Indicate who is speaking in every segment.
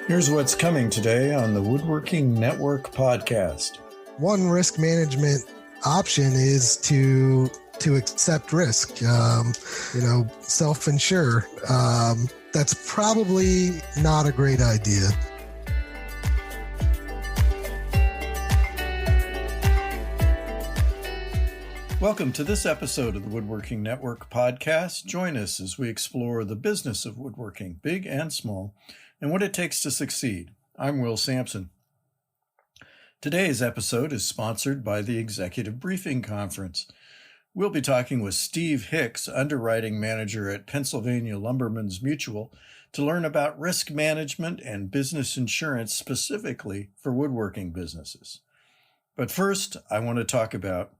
Speaker 1: Here's what's coming today on the Woodworking Network podcast.
Speaker 2: One risk management option is to accept risk, self-insure. That's probably not a great idea.
Speaker 1: Welcome to this episode of the Woodworking Network podcast. Join us as we explore the business of woodworking, big and small, and what it takes to succeed. I'm Will Sampson. Today's episode is sponsored by the Executive Briefing Conference. We'll be talking with Steve Hicks, Underwriting Manager at Pennsylvania Lumbermen's Mutual, to learn about risk management and business insurance specifically for woodworking businesses. But first, I want to talk about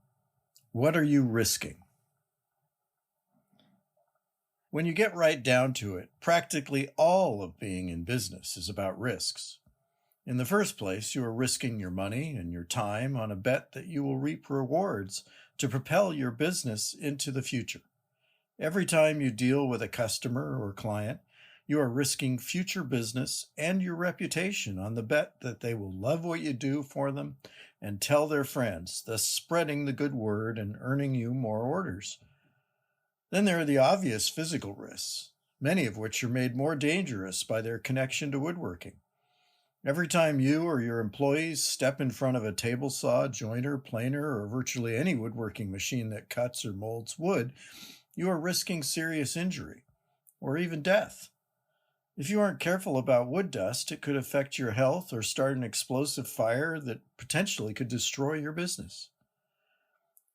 Speaker 1: what are you risking? When you get right down to it, practically all of being in business is about risks. In the first place, you are risking your money and your time on a bet that you will reap rewards to propel your business into the future. Every time you deal with a customer or client, you are risking future business and your reputation on the bet that they will love what you do for them and tell their friends, thus spreading the good word and earning you more orders. Then there are the obvious physical risks, many of which are made more dangerous by their connection to woodworking. Every time you or your employees step in front of a table saw, joiner, planer, or virtually any woodworking machine that cuts or molds wood, you are risking serious injury or even death. If you aren't careful about wood dust, it could affect your health or start an explosive fire that potentially could destroy your business.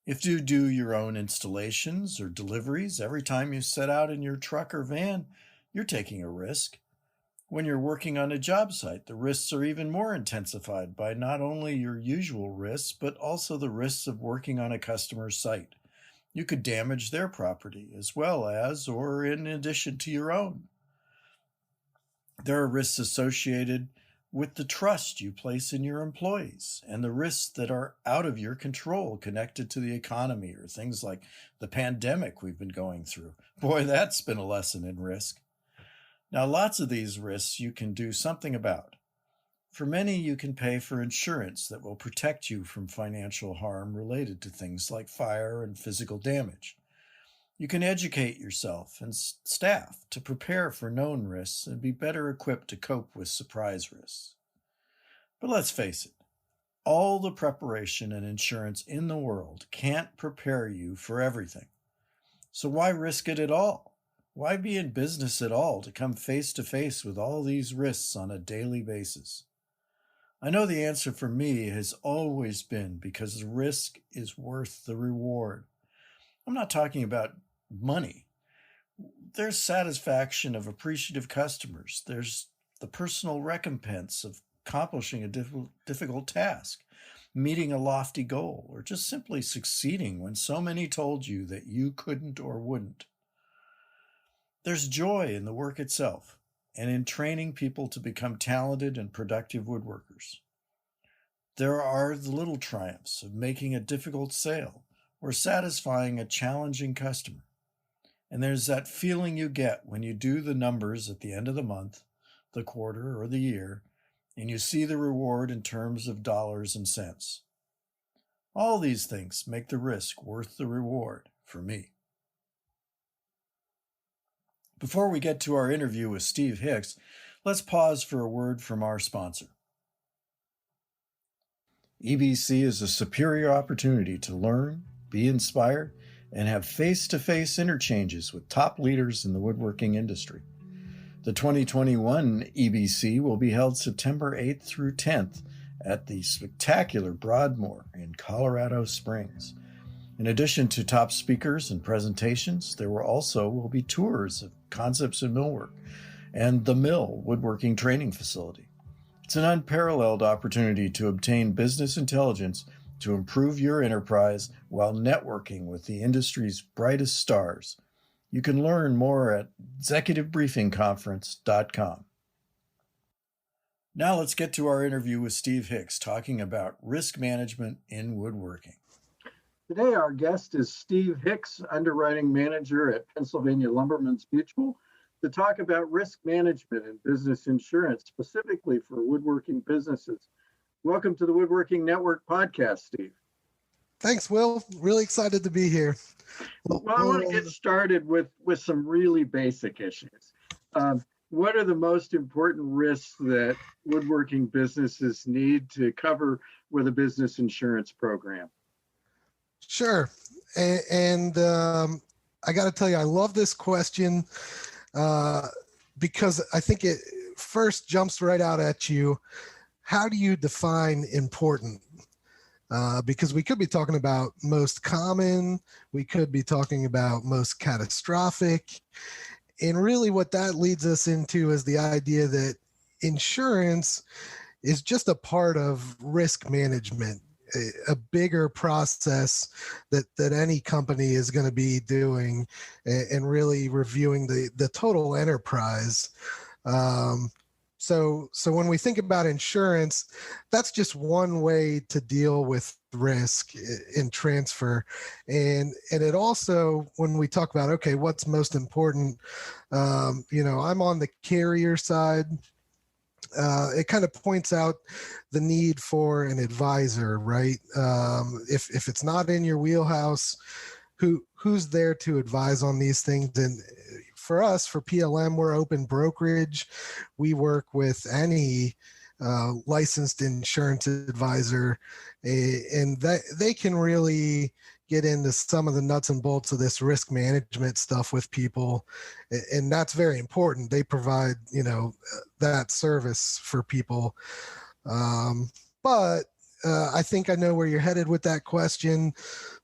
Speaker 1: If you do your own installations or deliveries, every time you set out in your truck or van, you're taking a risk. When you're working on a job site, the risks are even more intensified by not only your usual risks, but also the risks of working on a customer's site. You could damage their property as well as, or in addition to your own. There are risks associated with the trust you place in your employees and the risks that are out of your control connected to the economy or things like the pandemic we've been going through. Boy, that's been a lesson in risk. Now, lots of these risks you can do something about. For many, you can pay for insurance that will protect you from financial harm related to things like fire and physical damage. You can educate yourself and staff to prepare for known risks and be better equipped to cope with surprise risks. But let's face it, all the preparation and insurance in the world can't prepare you for everything. So why risk it at all? Why be in business at all to come face to face with all these risks on a daily basis? I know the answer for me has always been because the risk is worth the reward. I'm not talking about money. There's satisfaction of appreciative customers. There's the personal recompense of accomplishing a difficult task, meeting a lofty goal, or just simply succeeding when so many told you that you couldn't or wouldn't. There's joy in the work itself and in training people to become talented and productive woodworkers. There are the little triumphs of making a difficult sale or satisfying a challenging customer. And there's that feeling you get when you do the numbers at the end of the month, the quarter, or the year, and you see the reward in terms of dollars and cents. All these things make the risk worth the reward for me. Before we get to our interview with Steve Hicks, let's pause for a word from our sponsor. EBC is a superior opportunity to learn, be inspired, and have face-to-face interchanges with top leaders in the woodworking industry. The 2021 EBC will be held September 8th through 10th at the spectacular Broadmoor in Colorado Springs. In addition to top speakers and presentations, there will be tours of Concepts in Millwork and the Mill Woodworking Training Facility. It's an unparalleled opportunity to obtain business intelligence to improve your enterprise while networking with the industry's brightest stars. You can learn more at executivebriefingconference.com. Now let's get to our interview with Steve Hicks talking about risk management in woodworking.
Speaker 3: Today, our guest is Steve Hicks, Underwriting Manager at Pennsylvania Lumbermen's Mutual.
Speaker 1: to talk about risk management and business insurance, specifically for woodworking businesses. Welcome to the Woodworking Network podcast, Steve.
Speaker 2: Thanks, Will. Really excited to be here.
Speaker 1: Well, I want to get started with some really basic issues. What are the most important risks that woodworking businesses need to cover with a business insurance program?
Speaker 2: Sure. And I got to tell you, I love this question because I think it first jumps right out at you. How do you define important? Because we could be talking about most common, we could be talking about most catastrophic. And really what that leads us into is the idea that insurance is just a part of risk management, a bigger process that any company is going to be doing and really reviewing the total enterprise. So when we think about insurance, that's just one way to deal with risk in transfer. And it also, when we talk about, okay, what's most important, I'm on the carrier side. It kind of points out the need for an advisor, right? If it's not in your wheelhouse, who's there to advise on these things? And for us, for PLM, we're open brokerage. We work with any licensed insurance advisor, and they can really get into some of the nuts and bolts of this risk management stuff with people, and that's very important. They provide, that service for people. But I think I know where you're headed with that question.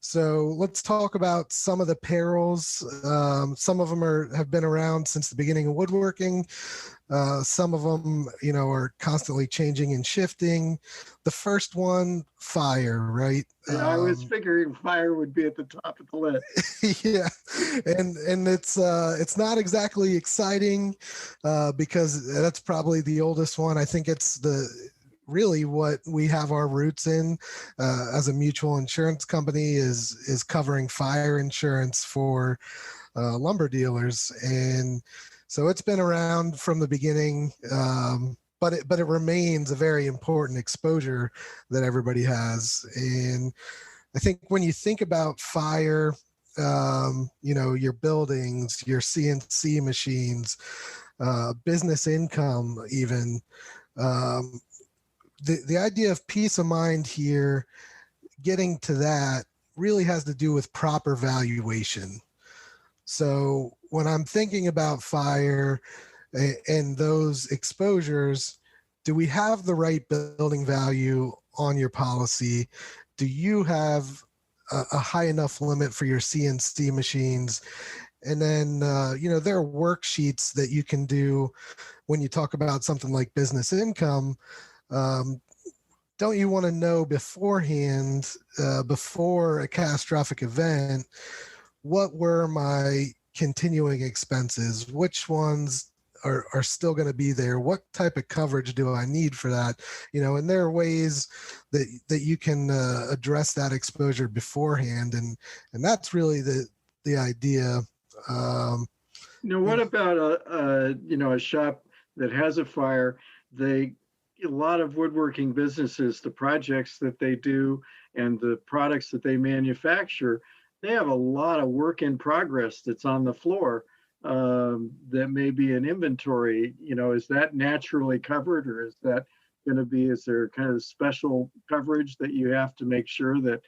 Speaker 2: So let's talk about some of the perils. Some of them have been around since the beginning of woodworking. Some of them, are constantly changing and shifting. The first one, fire, right?
Speaker 1: I was figuring fire would be at the top of the list.
Speaker 2: Yeah, and it's not exactly exciting because that's probably the oldest one. I think it's really what we have our roots in as a mutual insurance company is covering fire insurance for lumber dealers. And so it's been around from the beginning, but it remains a very important exposure that everybody has. And I think when you think about fire, your buildings, your CNC machines, business income, even, the idea of peace of mind here, getting to that really has to do with proper valuation. So when I'm thinking about fire and those exposures, do we have the right building value on your policy? Do you have a high enough limit for your CNC machines? And then, there are worksheets that you can do when you talk about something like business income. Don't you want to know beforehand, before a catastrophic event, what were my continuing expenses? Which ones are still going to be there? What type of coverage do I need for that? And there are ways that you can address that exposure beforehand. And that's really the idea.
Speaker 1: What about a shop that has a fire? A lot of woodworking businesses, the projects that they do and the products that they manufacture, they have a lot of work in progress that's on the floor that may be in inventory. Is that naturally covered, or is that going to be, is there kind of special coverage that you have to make sure that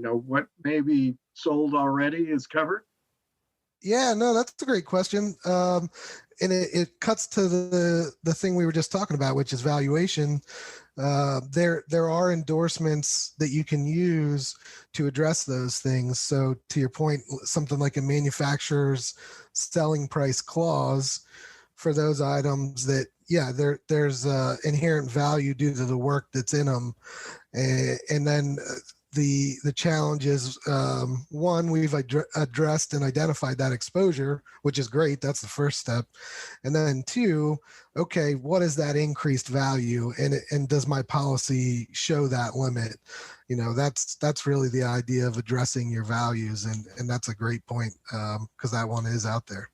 Speaker 1: what may be sold already is covered?
Speaker 2: Yeah, no, that's a great question. And it cuts to the thing we were just talking about, which is valuation. There are endorsements that you can use to address those things. So to your point, something like a manufacturer's selling price clause for those items that, there's inherent value due to the work that's in them. And then the challenge is, one, we've addressed and identified that exposure, which is great. That's the first step. And then two, okay, what is that increased value, and does my policy show that limit? That's really the idea of addressing your values, and that's a great point, because that one is out there.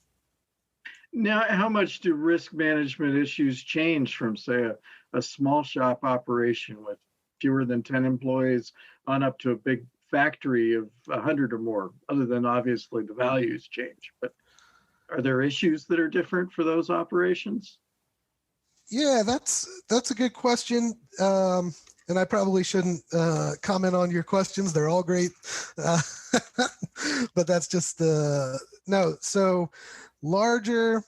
Speaker 3: Now, how much do risk management issues change from, say, a small shop operation with fewer than 10 employees on up to a big factory of 100 or more, other than obviously the values change? But are there issues that are different for those operations?
Speaker 2: Yeah, that's a good question. And I probably shouldn't comment on your questions. They're all great. But that's just no. So larger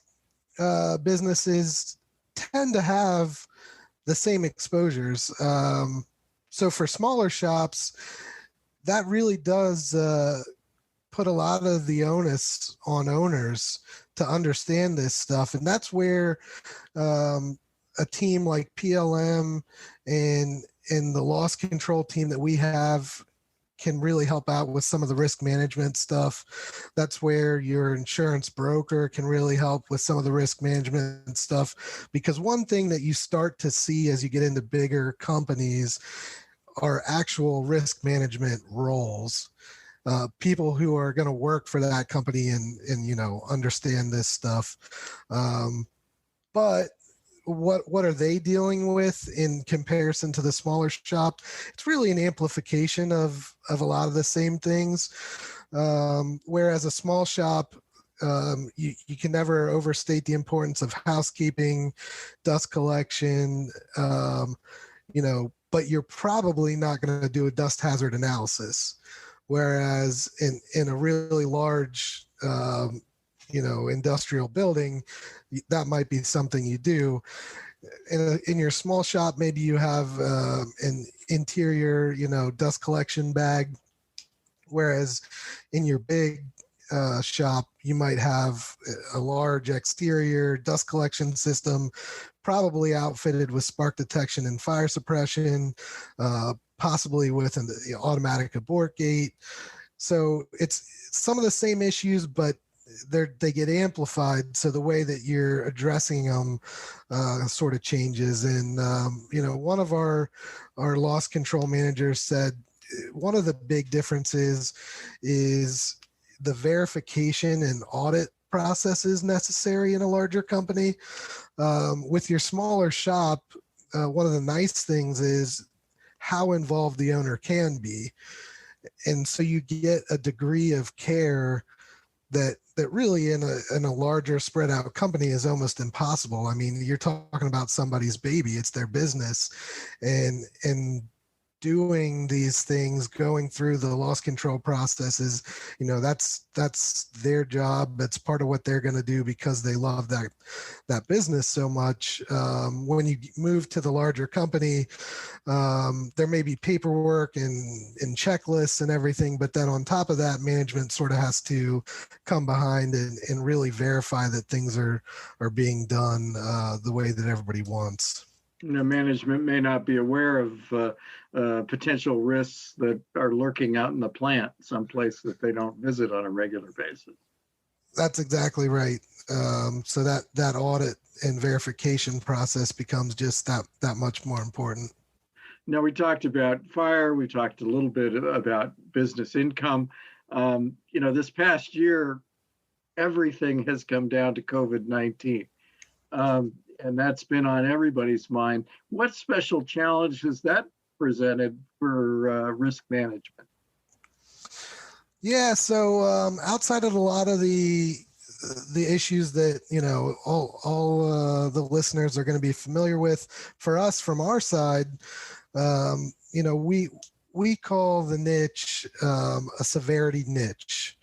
Speaker 2: businesses tend to have the same exposures. So for smaller shops, that really does put a lot of the onus on owners to understand this stuff. And that's where a team like PLM and the loss control team that we have can really help out with some of the risk management stuff. That's where your insurance broker can really help with some of the risk management stuff. Because one thing that you start to see as you get into bigger companies are actual risk management roles. People who are going to work for that company and understand this stuff. But what are they dealing with in comparison to the smaller shop? It's really an amplification of a lot of the same things. Whereas a small shop, you can never overstate the importance of housekeeping, dust collection, but you're probably not going to do a dust hazard analysis. Whereas in a really large, industrial building, that might be something you do. In your small shop, maybe you have an interior, dust collection bag. Whereas in your big shop, you might have a large exterior dust collection system, probably outfitted with spark detection and fire suppression, possibly with an automatic abort gate. So it's some of the same issues, but they get amplified. So the way that you're addressing them sort of changes. And, one of our loss control managers said one of the big differences is the verification and audit processes necessary in a larger company. With your smaller shop, one of the nice things is how involved the owner can be. And so you get a degree of care that really in a larger spread out company is almost impossible. I mean, you're talking about somebody's baby, it's their business, and doing these things, going through the loss control processes, that's their job. That's part of what they're going to do because they love that business so much. When you move to the larger company, there may be paperwork and checklists and everything, but then on top of that, management sort of has to come behind and really verify that things are being done the way that everybody wants.
Speaker 3: Management may not be aware of potential risks that are lurking out in the plant, someplace that they don't visit on a regular basis.
Speaker 2: That's exactly right. So that audit and verification process becomes just that much more important.
Speaker 3: Now, we talked about fire. We talked a little bit about business income. This past year, everything has come down to COVID-19. And that's been on everybody's mind. What special challenge has that presented for risk management?
Speaker 2: Yeah, so outside of a lot of the issues that all the listeners are going to be familiar with, for us from our side, we call the niche a severity niche.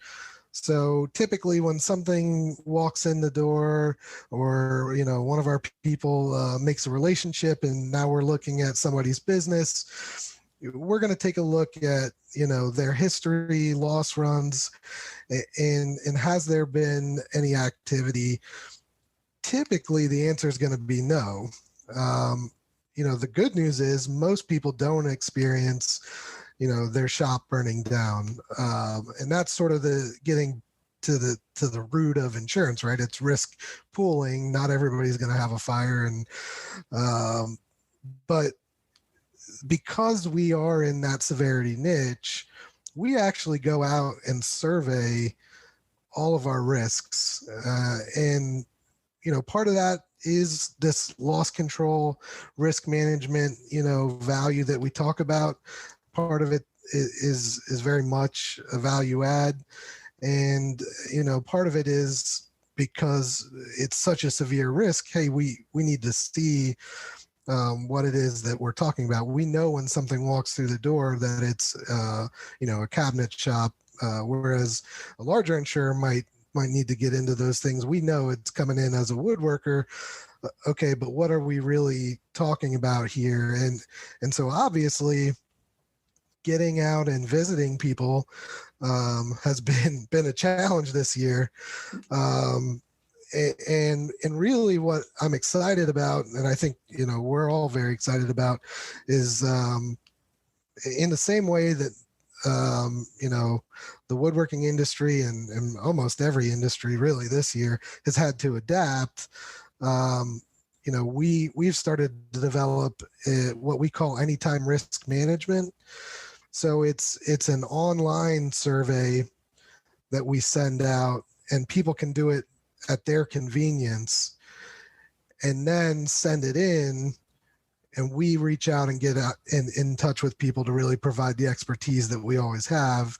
Speaker 2: So typically when something walks in the door or, one of our people makes a relationship and now we're looking at somebody's business, we're going to take a look at, their history, loss runs, and has there been any activity? Typically the answer is going to be no. The good news is most people don't experience their shop burning down. And that's sort of the getting to the root of insurance, right? It's risk pooling. Not everybody's going to have a fire, and but because we are in that severity niche, we actually go out and survey all of our risks, and part of that is this loss control, risk management, value that we talk about. Part of it is very much a value add. And, part of it is because it's such a severe risk. Hey, we need to see what it is that we're talking about. We know when something walks through the door that it's, a cabinet shop, whereas a larger insurer might need to get into those things. We know it's coming in as a woodworker. Okay, but what are we really talking about here? And so obviously getting out and visiting people has been a challenge this year. And really what I'm excited about, and I think, we're all very excited about, is in the same way that, the woodworking industry and almost every industry really this year has had to adapt. We've started to develop what we call anytime risk management. So it's an online survey that we send out, and people can do it at their convenience and then send it in, and we reach out and get out in touch with people to really provide the expertise that we always have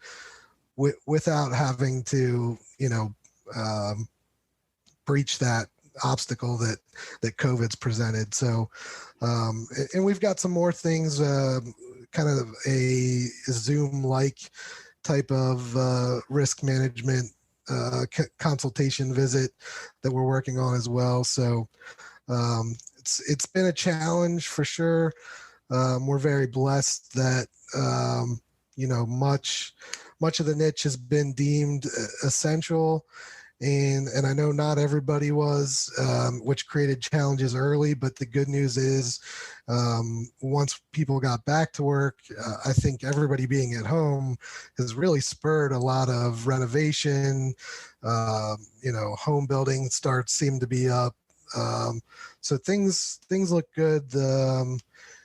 Speaker 2: without having to, breach that obstacle that COVID's presented. So, and we've got some more things, kind of a Zoom-like type of risk management consultation visit that we're working on as well. So it's been a challenge for sure. We're very blessed that much of the niche has been deemed essential, and I know not everybody was, which created challenges early. But the good news is, once people got back to work, I think everybody being at home has really spurred a lot of renovation. Home building starts seem to be up. So things look good.
Speaker 3: The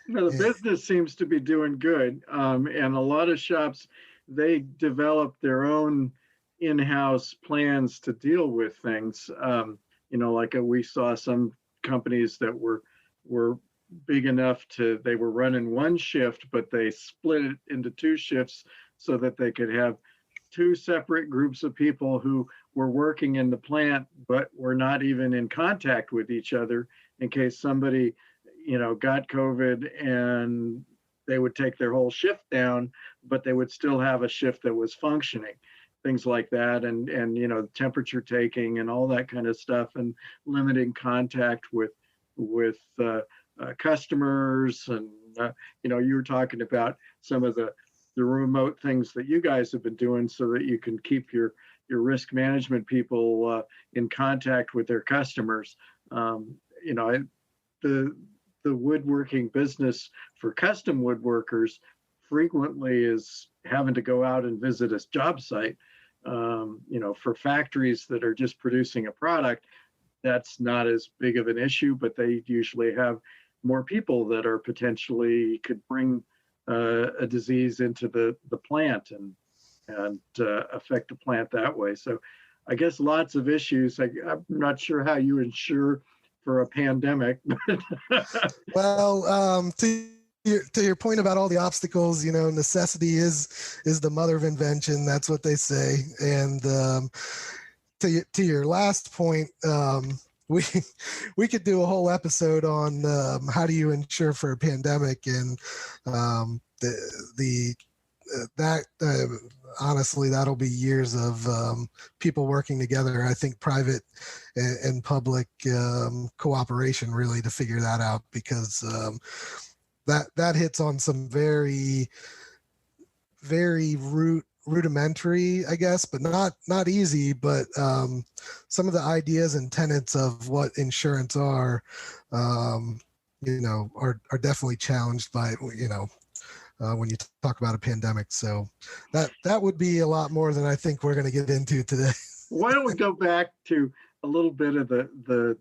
Speaker 3: business seems to be doing good. And a lot of shops, they develop their own in-house plans to deal with things. Like we saw some companies that were big enough they were running one shift, but they split it into two shifts so that they could have two separate groups of people who were working in the plant, but were not even in contact with each other in case somebody, got COVID, and they would take their whole shift down, but they would still have a shift that was functioning. Things like that, and temperature taking and all that kind of stuff, and limiting contact with customers. And you were talking about some of the remote things that you guys have been doing so that you can keep your risk management people in contact with their customers. The woodworking business for custom woodworkers frequently is having to go out and visit a job site. For factories that are just producing a product, that's not as big of an issue, but they usually have more people that are potentially could bring a disease into the plant and affect the plant that way. So I guess lots of issues. I'm not sure how you insure for a pandemic.
Speaker 2: Well, to your point about all the obstacles, necessity is the mother of invention. That's what they say. And to your last point, we could do a whole episode on how do you insure for a pandemic, and honestly, that'll be years of people working together. I think private and public cooperation really to figure that out, because that hits on some very, very rudimentary, I guess, but not easy, but some of the ideas and tenets of what insurance are definitely challenged by, when you talk about a pandemic. So that would be a lot more than I think we're going to get into today.
Speaker 3: Why don't we go back to a little bit of the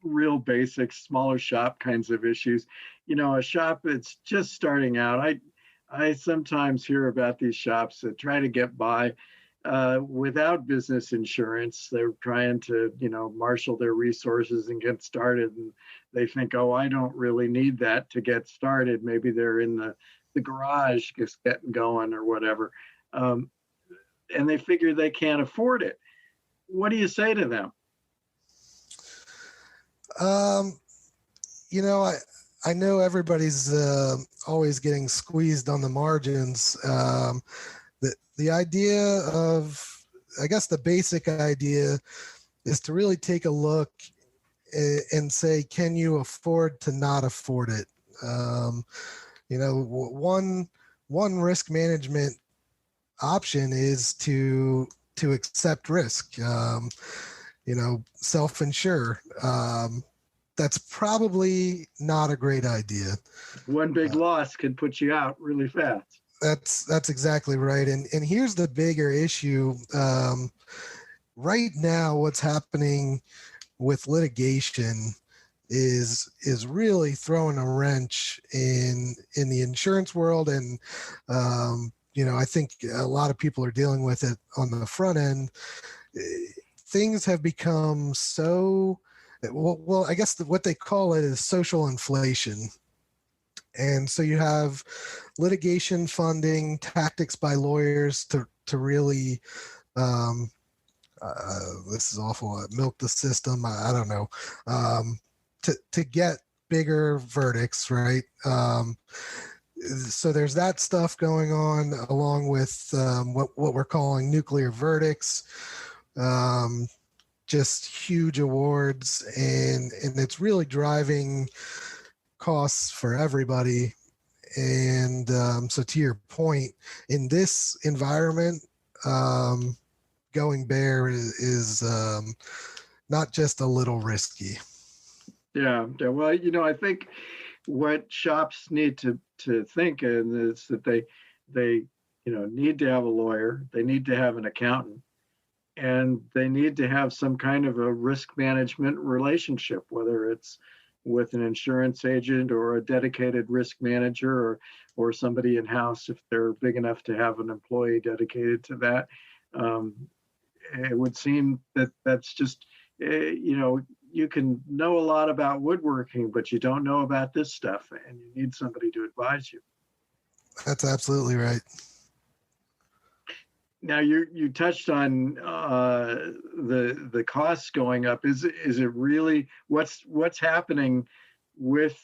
Speaker 3: real basics, smaller shop kinds of issues. A shop that's just starting out. I sometimes hear about these shops that try to get by without business insurance. They're trying to, marshal their resources and get started. And they think, oh, I don't really need that to get started. Maybe they're in the garage just getting going or whatever. And they figure they can't afford it. What do you say to them?
Speaker 2: I know everybody's always getting squeezed on the margins. The idea of, I guess the basic idea is to really take a look and say, can you afford to not afford it? One risk management option is to accept risk, self-insure. That's probably not a great idea.
Speaker 3: One big loss can put you out really fast.
Speaker 2: That's exactly right. And here's the bigger issue. Right now, what's happening with litigation is really throwing a wrench in the insurance world. And, I think a lot of people are dealing with it on the front end. Things have become so, well, I guess what they call it is social inflation. And so you have litigation funding, tactics by lawyers to really, this is awful, milk the system. I don't know, to get bigger verdicts, right? So there's that stuff going on, along with what we're calling nuclear verdicts, just huge awards, and it's really driving costs for everybody. And so to your point, in this environment, going bare is not just a little risky.
Speaker 3: Yeah. Well, I think what shops need to think is that they need to have a lawyer, they need to have an accountant, and they need to have some kind of a risk management relationship, whether it's with an insurance agent or a dedicated risk manager or somebody in-house if they're big enough to have an employee dedicated to that. It would seem that that's just, you can know a lot about woodworking, but you don't know about this stuff, and you need somebody to advise you.
Speaker 2: That's absolutely right.
Speaker 3: Now you touched on the costs going up. Is it really what's happening with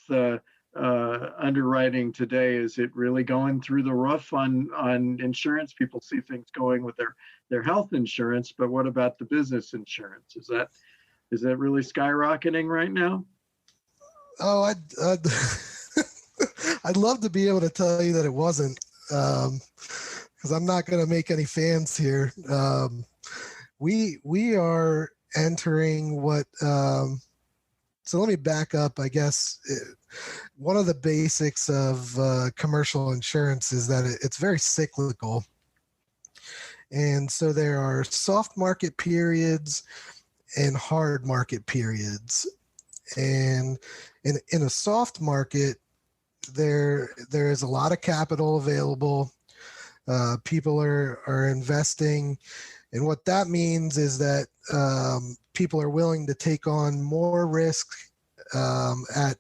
Speaker 3: underwriting today? Is it really going through the roof on insurance? People see things going with their health insurance, but what about the business insurance? Is that really skyrocketing right now?
Speaker 2: Oh, I'd love to be able to tell you that it wasn't. Because I'm not going to make any fans here. We are entering what. So let me back up. I guess one of the basics of commercial insurance is that it's very cyclical, and so there are soft market periods and hard market periods. And in a soft market, there is a lot of capital available. People are investing, and what that means is that people are willing to take on more risk at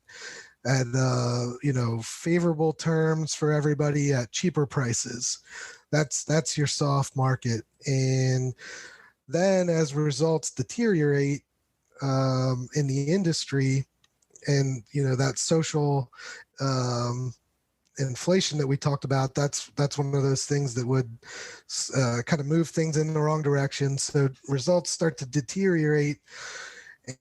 Speaker 2: favorable terms for everybody at cheaper prices. That's your soft market. And then as results deteriorate in the industry, and that social inflation that we talked about, that's one of those things that would kind of move things in the wrong direction. So results start to deteriorate,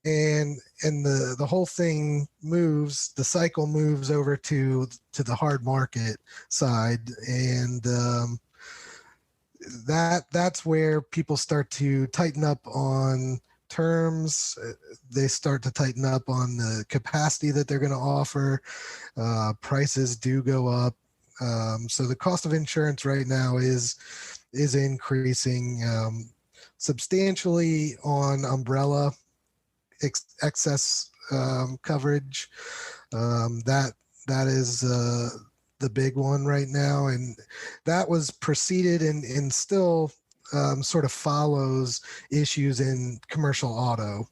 Speaker 2: and the whole thing moves, the cycle moves over to the hard market side. And that's where people start to tighten up on terms. They start to tighten up on the capacity that they're going to offer. Prices do go up. So the cost of insurance right now is increasing substantially on umbrella excess coverage. That is the big one right now, and that was preceded and still sort of follows issues in commercial auto.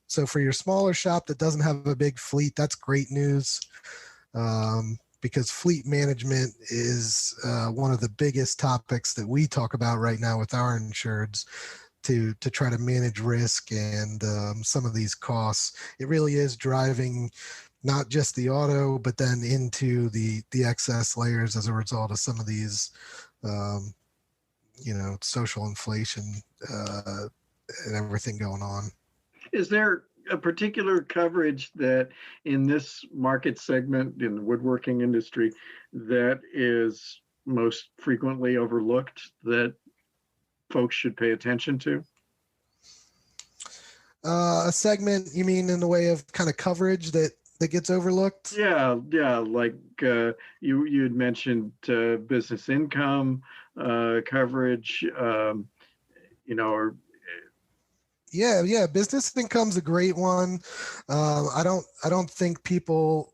Speaker 2: So for your smaller shop that doesn't have a big fleet, that's great news, because fleet management is one of the biggest topics that we talk about right now with our insureds to try to manage risk and some of these costs. It really is driving not just the auto, but then into the excess layers as a result of some of these, social inflation and everything going on.
Speaker 3: Is there a particular coverage that in this market segment in the woodworking industry that is most frequently overlooked that folks should pay attention to?
Speaker 2: A segment, you mean in the way of kind of coverage that gets overlooked?
Speaker 3: Yeah, like you had mentioned business income coverage, or
Speaker 2: Yeah, business income's a great one. I don't think people.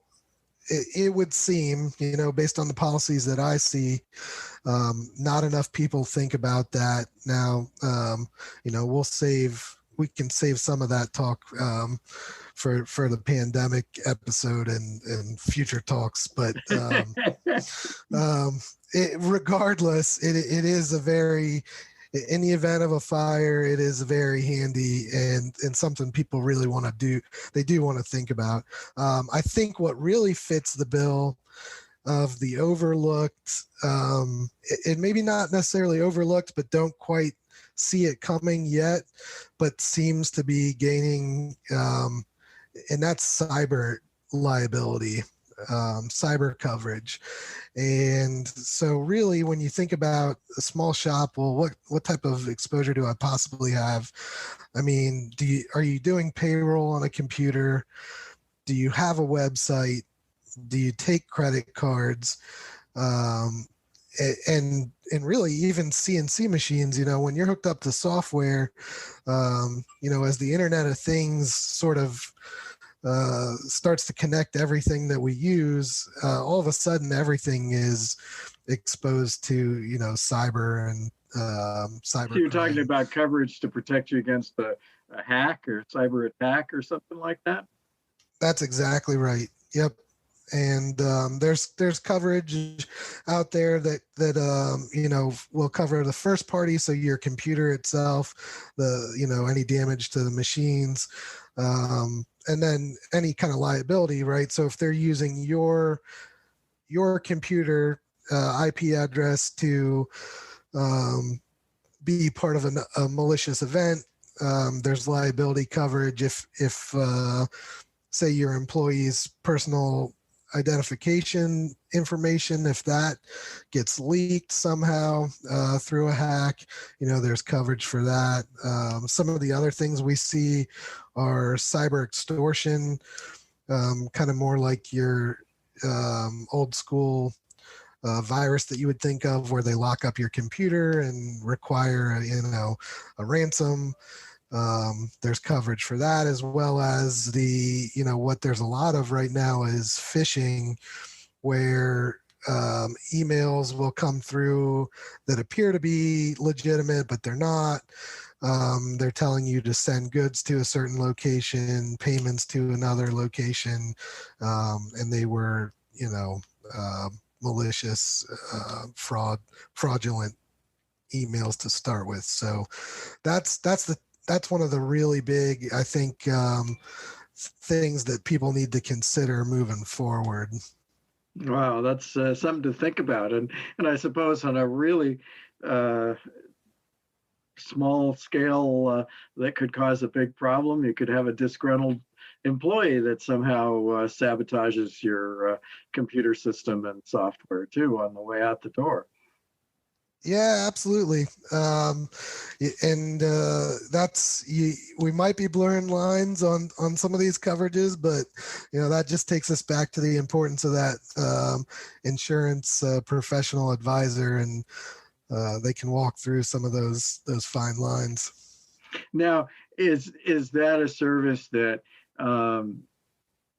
Speaker 2: It would seem, based on the policies that I see, not enough people think about that now. We can save some of that talk for the pandemic episode and future talks. But regardless, it is a very, in the event of a fire, it is very handy and something people really want to do. They do want to think about. I think what really fits the bill of the overlooked, it maybe not necessarily overlooked, but don't quite see it coming yet, but seems to be gaining, and that's cyber liability, cyber coverage. And so really, when you think about a small shop, well, what type of exposure do I possibly have? I mean, are you doing payroll on a computer? Do you have a website? Do you take credit cards? And really even CNC machines, when you're hooked up to software, as the Internet of Things sort of starts to connect everything that we use, all of a sudden everything is exposed to, cyber and cyber.
Speaker 3: So you're talking about coverage to protect you against a hack or cyber attack or something like that?
Speaker 2: That's exactly right. Yep. And there's coverage out there that will cover the first party, so your computer itself, any damage to the machines, and then any kind of liability, right? So if they're using your computer IP address to be part of a malicious event, there's liability coverage if say your employee's personal identification information, if that gets leaked somehow through a hack, there's coverage for that. Some of the other things we see are cyber extortion, kind of more like your old school virus that you would think of, where they lock up your computer and require a ransom. There's coverage for that, as well as what there's a lot of right now is phishing, where emails will come through that appear to be legitimate, but they're not. They're telling you to send goods to a certain location, payments to another location, and they were, malicious, fraudulent emails to start with. So that's one of the really big, I think, things that people need to consider moving forward.
Speaker 3: Wow, that's something to think about. And I suppose on a really small scale that could cause a big problem, you could have a disgruntled employee that somehow sabotages your computer system and software too on the way out the door.
Speaker 2: Yeah, absolutely. And we might be blurring lines on some of these coverages, but that just takes us back to the importance of that insurance professional advisor, and they can walk through some of those fine lines.
Speaker 3: Now, is that a service that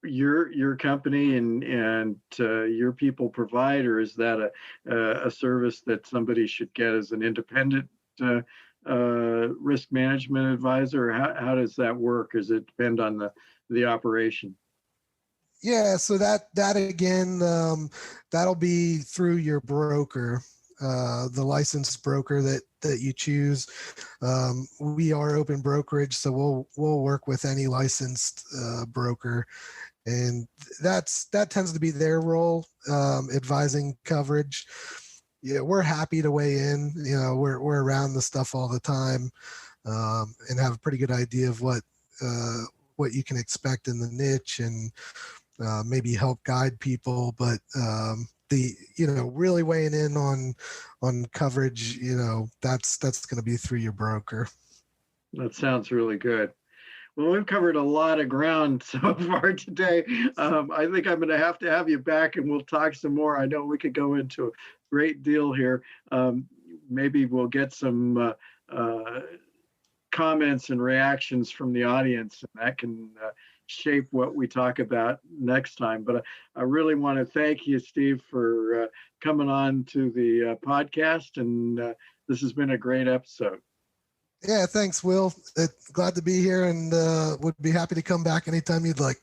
Speaker 3: your company and your people provide, or is that a service that somebody should get as an independent risk management advisor? Or how does that work? Does it depend on the operation?
Speaker 2: Yeah, so that again, that'll be through your broker, the licensed broker that you choose. We are open brokerage, so we'll work with any licensed broker, and that tends to be their role, advising coverage. Yeah, we're happy to weigh in. We're around the stuff all the time, and have a pretty good idea of what you can expect in the niche, and maybe help guide people. But really weighing in on coverage, that's going to be through your broker.
Speaker 3: That sounds really good. Well, we've covered a lot of ground so far today. I think I'm going to have you back, and we'll talk some more. I know we could go into a great deal here. Maybe we'll get some comments and reactions from the audience, and that can shape what we talk about next time. But I really want to thank you, Steve, for coming on to the podcast, and this has been a great episode.
Speaker 2: Yeah, thanks, Will. Glad to be here, and would be happy to come back anytime you'd like.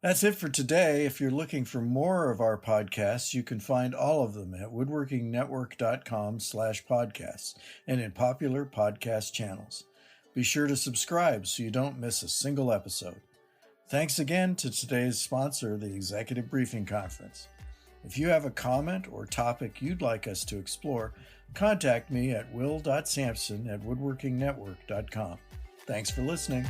Speaker 1: That's it for today. If you're looking for more of our podcasts, you can find all of them at woodworkingnetwork.com/podcasts and in popular podcast channels. Be sure to subscribe so you don't miss a single episode. Thanks again to today's sponsor, the Executive Briefing Conference. If you have a comment or topic you'd like us to explore, contact me at will.sampson@woodworkingnetwork.com. Thanks for listening.